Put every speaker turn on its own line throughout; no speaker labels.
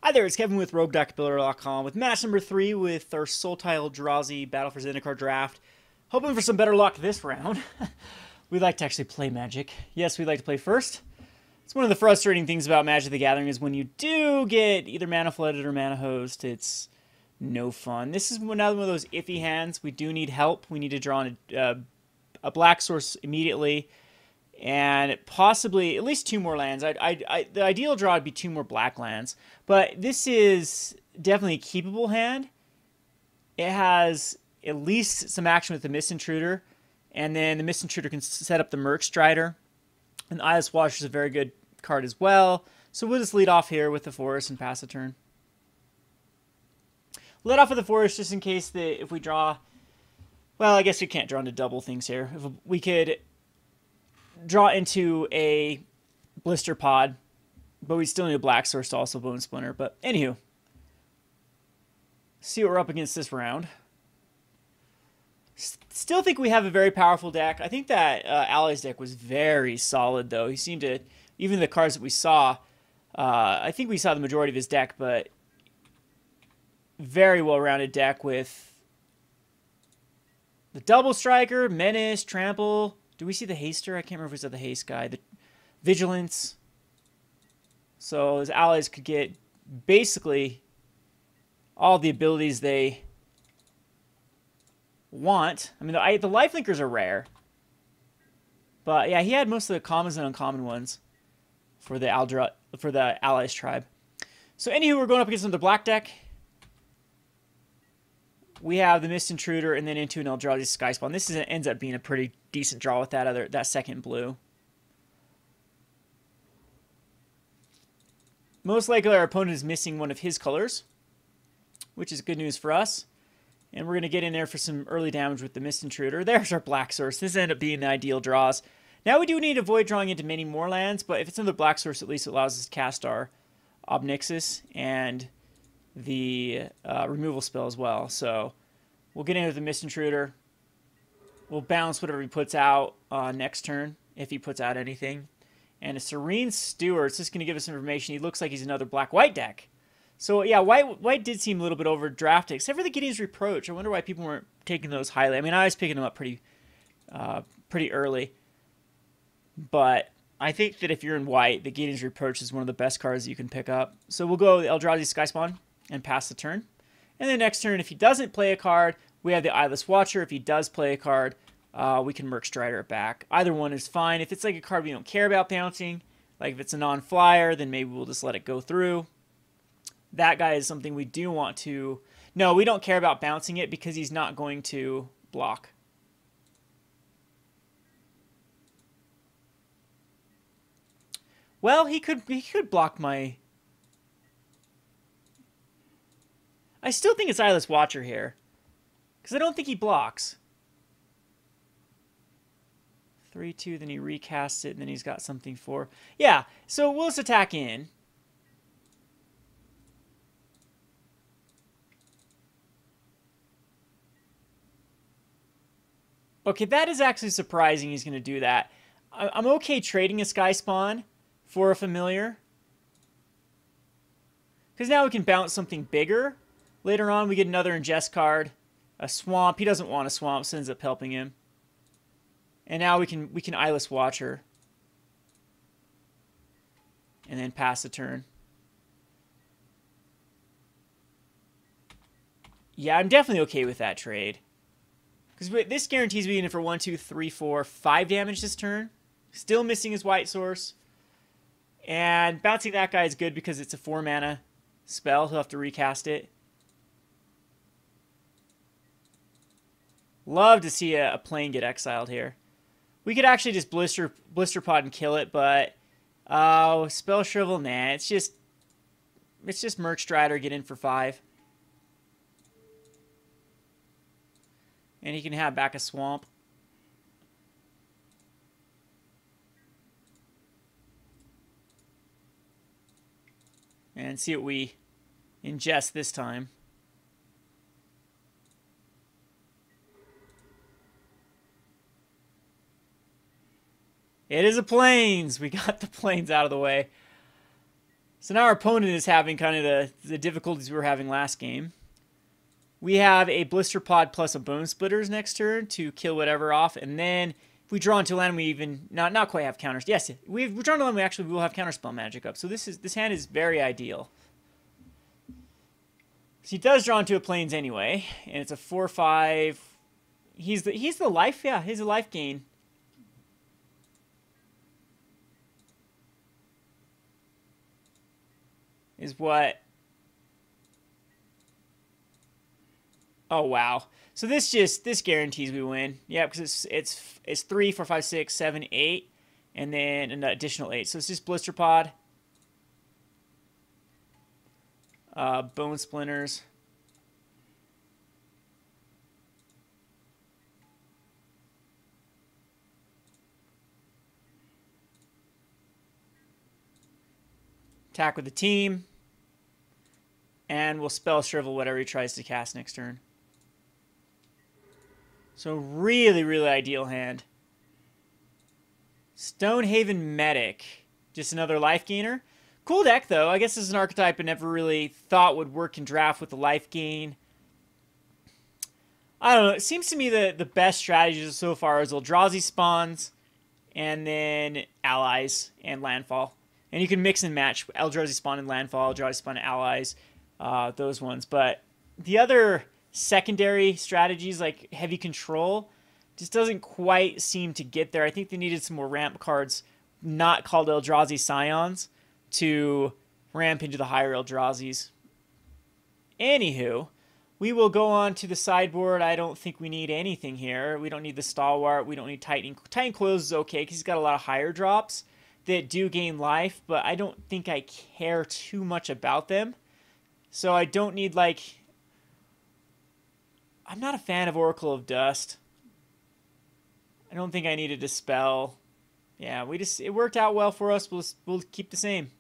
Hi there, it's Kevin with RogueDeckBuilder.com with match number 3 with our Sultai Brood Battle for Zendikar draft. Hoping for some better luck this round. We like to actually play Magic. Yes, we like to play first. It's one of the frustrating things about Magic the Gathering is when you do get either Mana Flooded or Mana Hosed, it's no fun. This is another one of those iffy hands. We do need help. We need to draw a black source immediately. And possibly at least 2 more lands. The ideal draw would be 2 more black lands. But this is definitely a keepable hand. It has at least some action with the Mist Intruder. And then the Mist Intruder can set up the Merc Strider. And the Eyeless Watcher is a very good card as well. So we'll just lead off here with the Forest and pass the turn. Let off with the Forest just in case that if we draw... Well, I guess we can't draw into double things here. If we could draw into a Blister Pod, but we still need a black source to also Bone Splinter. But anywho, see what we're up against this round. Still think we have a very powerful deck. I think that Ally's deck was very solid, though. He seemed to, even the cards that we saw, I think we saw the majority of his deck, but very well-rounded deck with the Double Striker, Menace, Trample. Do we see the Haster? I can't remember if we saw the Haste guy. The Vigilance. So his allies could get basically all the abilities they want. I mean, the Lifelinkers are rare. But yeah, he had most of the commons and uncommon ones for the Allies tribe. So anywho, we're going up against another black deck. We have the Mist Intruder and then into an Eldrazi Sky Spawn. This ends up being a pretty decent draw with that second blue. Most likely our opponent is missing one of his colors, which is good news for us. And we're going to get in there for some early damage with the Mist Intruder. There's our black source. This ended up being the ideal draws. Now we do need to avoid drawing into many more lands, but if it's another black source, at least it allows us to cast our Obnixis and the removal spell as well. So we'll get in with the Mist Intruder. We'll bounce whatever he puts out next turn, if he puts out anything. And a Serene Steward's just going to give us information. He looks like he's another black-white deck. So yeah, white did seem a little bit overdrafted, except for the Gideon's Reproach. I wonder why people weren't taking those highly. I mean, I was picking them up pretty early. But I think that if you're in white, the Gideon's Reproach is one of the best cards you can pick up. So we'll go Eldrazi Sky Spawn and pass the turn. And then next turn, if he doesn't play a card, we have the Eyeless Watcher. If he does play a card, we can Merc Strider it back. Either one is fine. If it's like a card we don't care about bouncing, like if it's a non-flyer, then maybe we'll just let it go through. That guy is something we do want to... No, we don't care about bouncing it because he's not going to block. Well, he could block my... I still think it's Eyeless Watcher here, because I don't think he blocks. 3-2, then he recasts it, and then he's got something for... Yeah, so we'll just attack in. Okay, that is actually surprising he's going to do that. I'm okay trading a Sky Spawn for a familiar, because now we can bounce something bigger. Later on, we get another Ingest card, a Swamp. He doesn't want a Swamp, so ends up helping him. And now we can Eyeless Watcher. And then pass the turn. Yeah, I'm definitely okay with that trade. Because this guarantees we get in for 1, 2, 3, 4, 5 damage this turn. Still missing his white source. And bouncing that guy is good because it's a 4 mana spell. He'll have to recast it. Love to see a plane get exiled here. We could actually just Blister Pod and kill it, but Spell Shrivel, nah. It's just Merc Strider, get in for 5. And he can have back a Swamp. And see what we ingest this time. It is a Plains. We got the Plains out of the way. So now our opponent is having kind of the difficulties we were having last game. We have a Blister Pod plus a Bone Splitters next turn to kill whatever off, and then if we draw into land, we even not quite have counters. Yes, we've drawn into land. We actually will have counterspell magic up. So this hand is very ideal. So he does draw into a Plains anyway, and it's a 4/5. He's the life. Yeah, he's a life gain. Is what? Oh wow! So this guarantees we win. Yeah, because it's 3, 4, 5, 6, 7, 8, and then an additional 8. So it's just Blister Pod, Bone Splinters, attack with the team. And we'll Spell Shrivel whatever he tries to cast next turn. So really, really ideal hand. Stonehaven Medic. Just another life gainer. Cool deck, though. I guess this is an archetype I never really thought would work in draft with the life gain. I don't know. It seems to me that the best strategies so far is Eldrazi spawns and then allies and landfall. And you can mix and match Eldrazi spawn and landfall, Eldrazi spawn and allies. Those ones, but the other secondary strategies like heavy control just doesn't quite seem to get there. I think they needed some more ramp cards not called Eldrazi Scions to ramp into the higher Eldrazi's. Anywho, we will go on to the sideboard. I don't think we need anything here. We don't need the Stalwart. We don't need Titan. Titan Coils is okay because he's got a lot of higher drops that do gain life, but I don't think I care too much about them. So I don't need, like... I'm not a fan of Oracle of Dust. I don't think I need to Dispel. Yeah, it worked out well for us. We'll keep the same.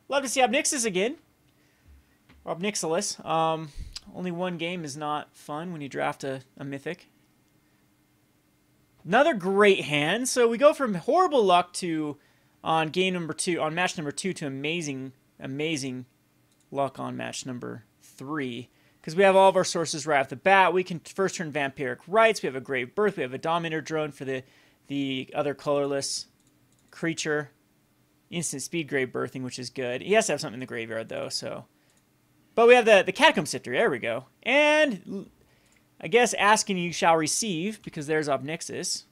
Love to see Obnixis again. Or Obnixilis. Only one game is not fun when you draft a Mythic. Another great hand. So we go from horrible luck to... on match number 2 to amazing luck on match number 3. Because we have all of our sources right off the bat. We can first turn Vampiric Rites. We have a Grave Birth. We have a Dominator Drone for the other colorless creature. Instant speed Grave Birthing, which is good. He has to have something in the graveyard, though, so... But we have the Catacomb Sifter. There we go. And I guess Asking You Shall Receive, because there's Obnixis.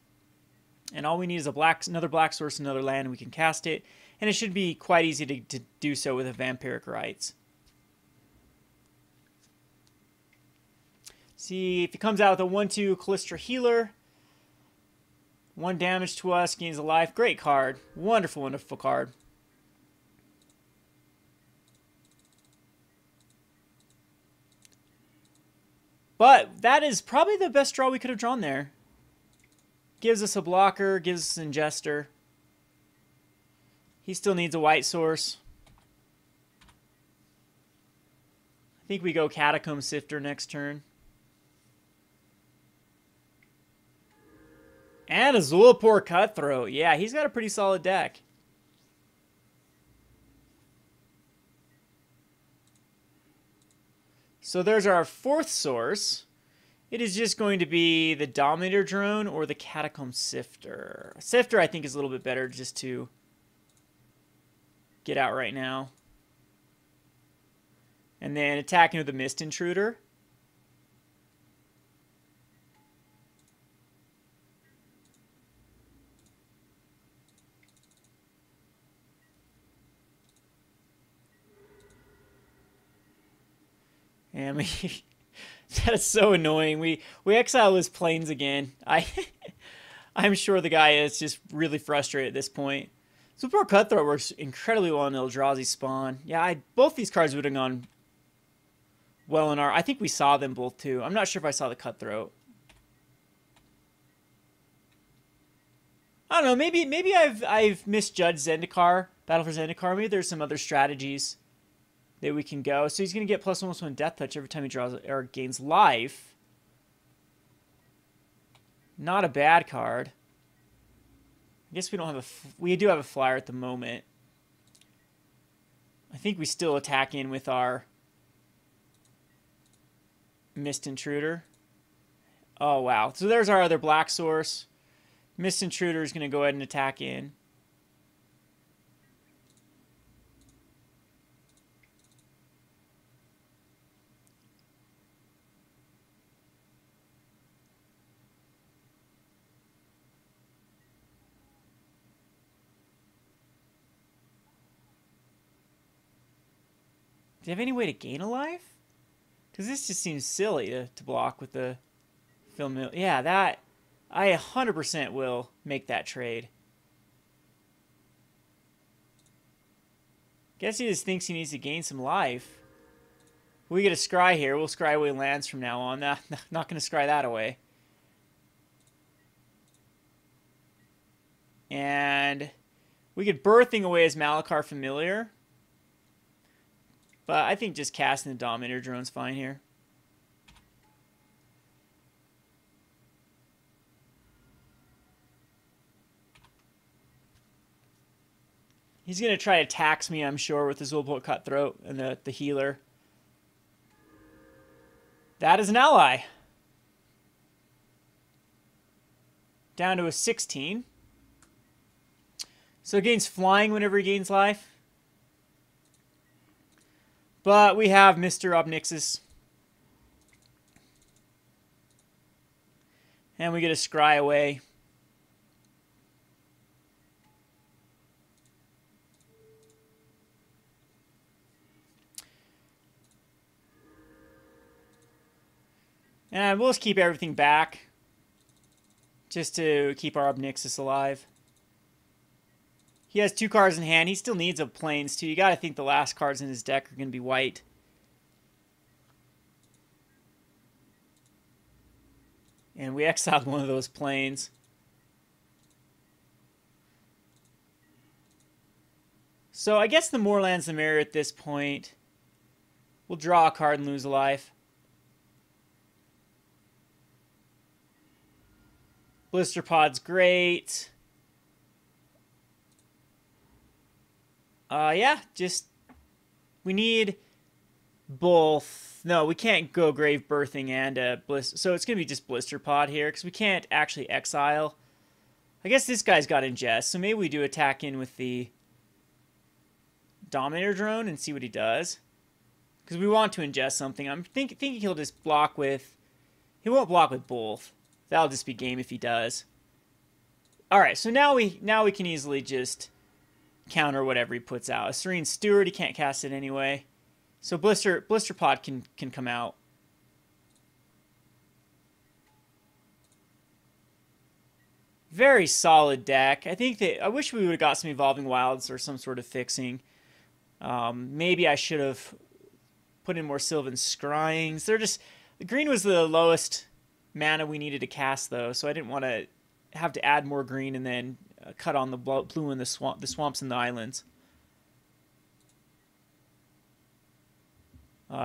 And all we need is another black source, another land, and we can cast it. And it should be quite easy to do so with a Vampiric Rites. See, if he comes out with a 1/2 Callistra Healer, 1 damage to us, gains a life. Great card. Wonderful, wonderful card. But that is probably the best draw we could have drawn there. Gives us a blocker, gives us an Ingester. He still needs a white source. I think we go Catacomb Sifter next turn. And a Zulapur Cutthroat. Yeah, he's got a pretty solid deck. So there's our 4th source. It is just going to be the Dominator Drone or the Catacomb Sifter. Sifter, I think, is a little bit better just to get out right now. And then attacking with the Mist Intruder. And that is so annoying. We exile his Plains again. I'm sure the guy is just really frustrated at this point. Super Cutthroat works incredibly well in Eldrazi spawn. Yeah, both these cards would have gone well in our... I think we saw them both too. I'm not sure if I saw the Cutthroat. I don't know. Maybe I've misjudged Zendikar, Battle for Zendikar. Maybe there's some other strategies that we can go. So he's going to get +1/+1 Death Touch every time he draws or gains life. Not a bad card. I guess we don't have we do have a flyer at the moment. I think we still attack in with our Mist Intruder. Oh, wow. So there's our other black source. Mist Intruder is going to go ahead and attack in. Do you have any way to gain a life? Because this just seems silly to block with the film. Yeah, that... I 100% will make that trade. Guess he just thinks he needs to gain some life. We get a scry here. We'll scry away lands from now on. Not going to scry that away. And we get Birthing away as Malakar Familiar. But I think just casting the Dominator Drone's fine here. He's going to try to tax me, I'm sure, with his Zulport Cutthroat and the healer. That is an ally. Down to a 16. So it gains flying whenever he gains life. But we have Mr. Obnixis. And we get a scry away. And we'll just keep everything back. Just to keep our Obnixis alive. He has 2 cards in hand. He still needs a Plains too. You got to think the last cards in his deck are going to be white. And we exiled one of those Plains. So I guess the more lands the merrier at this point. We'll draw a card and lose a life. Blister Pod's great. Yeah, just... We need both... No, we can't go Grave Birthing and Blister... So it's going to be just Blister Pod here, because we can't actually exile. I guess this guy's got Ingest, so maybe we do attack in with the Dominator Drone and see what he does. Because we want to ingest something. I'm thinking he'll just block with... He won't block with both. That'll just be game if he does. Alright, so now we can easily just counter whatever he puts out. A Serene Steward, he can't cast it anyway. So Blister Pod can come out. Very solid deck. I wish we would have got some Evolving Wilds or some sort of fixing. Maybe I should have put in more Sylvan Scryings. The green was the lowest mana we needed to cast though, so I didn't want to have to add more green and then cut on the blue in the swamps and the islands.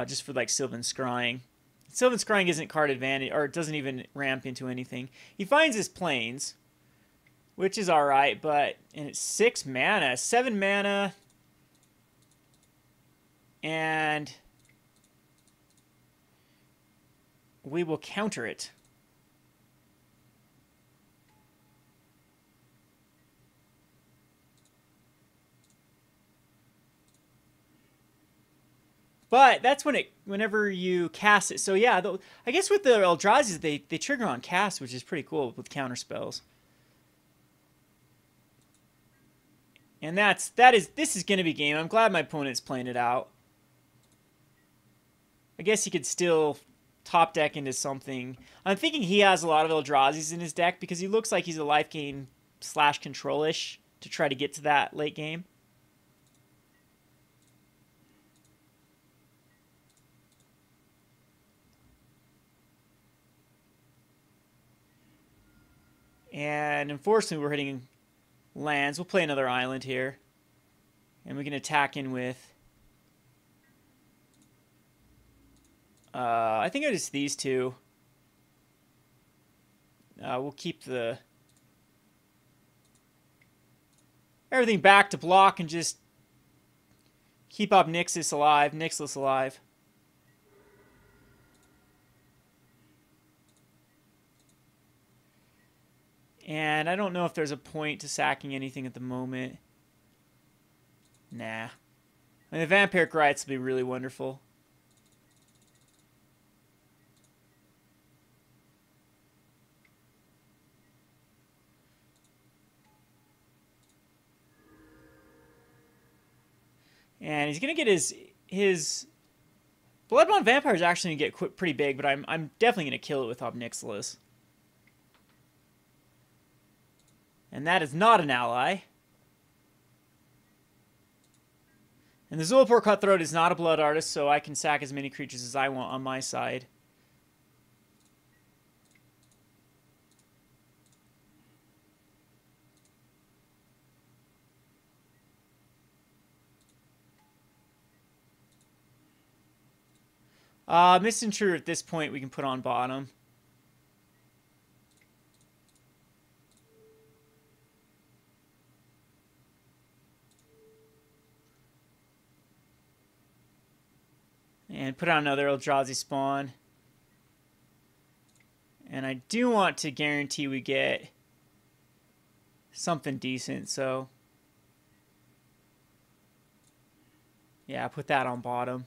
Just for like Sylvan Scrying. Sylvan Scrying isn't card advantage, or it doesn't even ramp into anything. He finds his Plains, which is alright, and it's 6 mana, 7 mana, and we will counter it. But that's whenever you cast it. So yeah, I guess with the Eldrazi's, they trigger on cast, which is pretty cool with counter spells. And this is going to be game. I'm glad my opponent's playing it out. I guess he could still top deck into something. I'm thinking he has a lot of Eldrazi's in his deck because he looks like he's a life gain / control-ish to try to get to that late game. And unfortunately, we're hitting lands. We'll play another island here. And we can attack in with... I think it's these two. We'll keep the... everything back to block and just keep up Nixus alive. And I don't know if there's a point to sacking anything at the moment. Nah. I mean, the Vampiric Rites will be really wonderful. And he's going to get his Bloodbound Vampire is actually going to get pretty big, but I'm definitely going to kill it with Ob Nixilis. And that is not an ally. And the Zulapur Cutthroat is not a Blood Artist, so I can sack as many creatures as I want on my side. Mist Intruder at this point we can put on bottom. And put on another Eldrazi spawn. And I do want to guarantee we get something decent, so yeah, put that on bottom.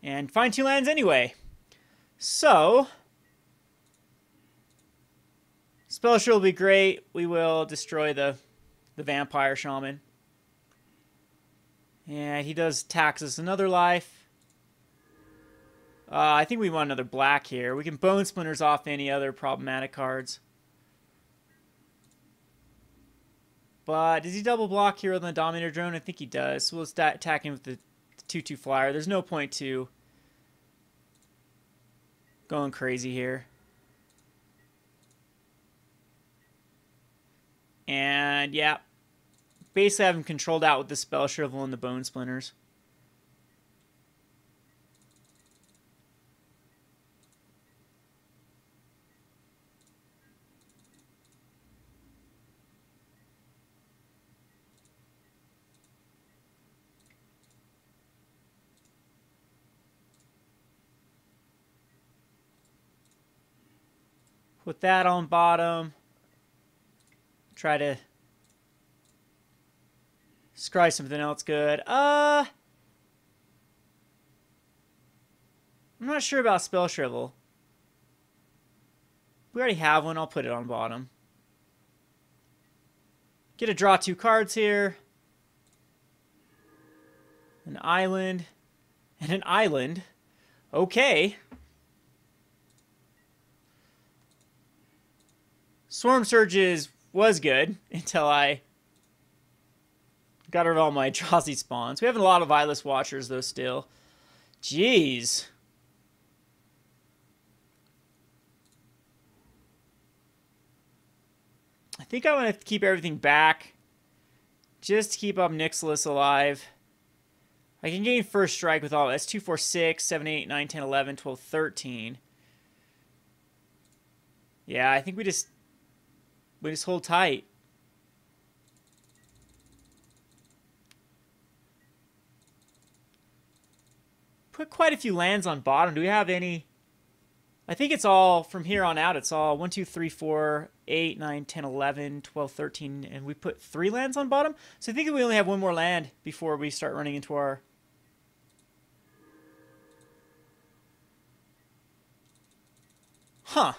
And find 2 lands anyway. So Spell Shield will be great. We will destroy the Vampire Shaman. And he does tax us another life. I think we want another black here. We can Bone Splinters off any other problematic cards. But does he double block here on the Dominator Drone? I think he does. So we'll start attacking with the 2/2 flyer. There's no point to going crazy here. And yeah, basically have him controlled out with the Spell Shrivel and the Bone Splinters. Put that on bottom. Try to scry something else good. I'm not sure about Spell Shrivel. We already have one. I'll put it on bottom. Get to draw 2 cards here. An island. And an island. Okay. Swarm Surges was good until I got rid of all my Eldrazi spawns. We have a lot of Eyeless Watchers, though, still. Jeez. I think I want to keep everything back. Just to keep up Nixilis alive. I can gain first strike with all. That's 2, 4, 6, 7, 8, 9, 10, 11, 12, 13. Yeah, I think we just hold tight. Put quite a few lands on bottom. Do we have any? I think it's all, from here on out, it's all 1, 2, 3, 4, 8, 9, 10, 11, 12, 13, and we put 3 lands on bottom. So I think we only have 1 more land before we start running into our... Huh.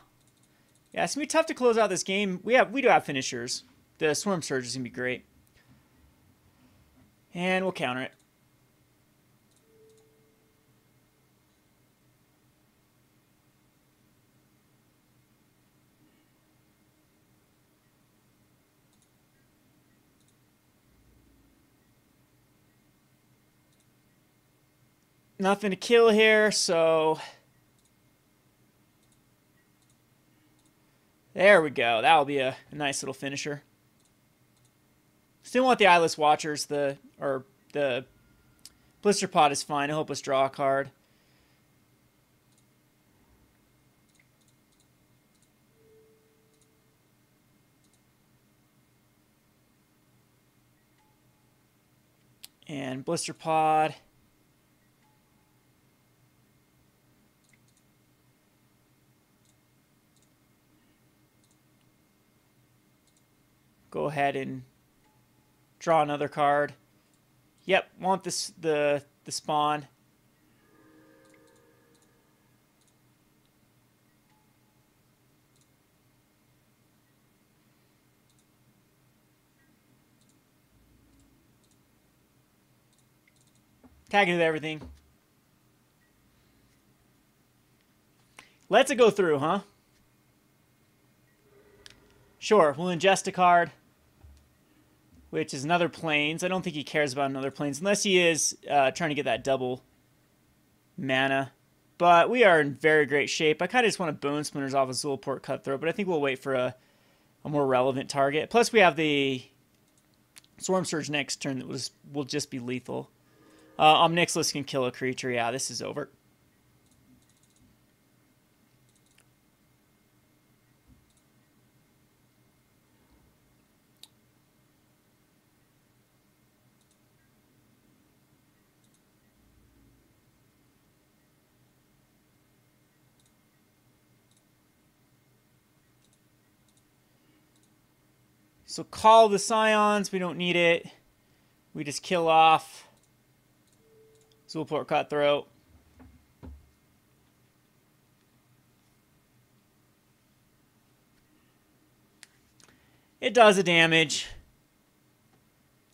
Yeah, it's going to be tough to close out this game. We do have finishers. The Swarm Surge is going to be great. And we'll counter it. Nothing to kill here, so... There we go. That'll be a nice little finisher. Still want the Eyeless Watchers. The Blister Pot is fine. It'll help us draw a card. And Blister Pod. Go ahead and draw another card. Yep, want this the spawn. Tag it with everything. Let's it go through, huh? Sure, we'll ingest a card, which is another Plains. I don't think he cares about another Plains, unless he is trying to get that double mana. But we are in very great shape. I kind of just want to Bone Splinters off of Zulport Cutthroat, but I think we'll wait for a more relevant target. Plus, we have the Swarm Surge next turn that will just be lethal. Omnixilus can kill a creature. Yeah, this is over. So call the Scions. We don't need it. We just kill off Zulport Cutthroat. It does a damage.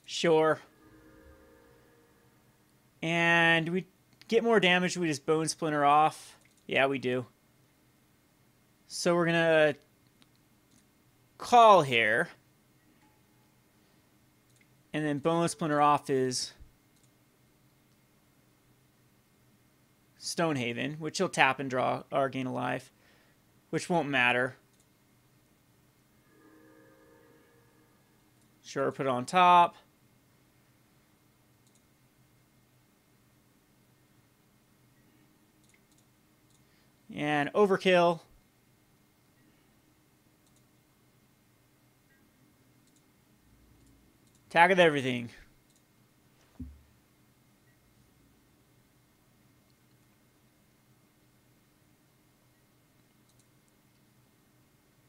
Sure. And we get more damage. We just Bone Splinter off. Yeah, we do. So we're going to call here. And then Bone Splinter off is Stonehaven, which he'll tap and draw or gain a life, which won't matter. Sure, put it on top. And overkill. Tag with everything.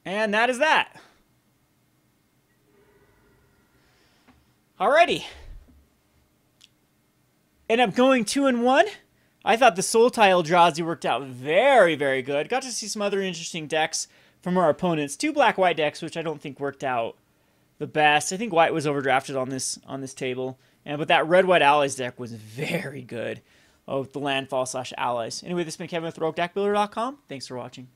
And that is that. Alrighty. End up going 2-1. I thought the Sultai Eldrazi worked out very, very good. Got to see some other interesting decks from our opponents. 2 black-white decks, which I don't think worked out the best. I think white was overdrafted on this table. But that red-white allies deck was very good. Oh, the landfall / allies. Anyway, this has been Kevin with RogueDeckBuilder.com. Thanks for watching.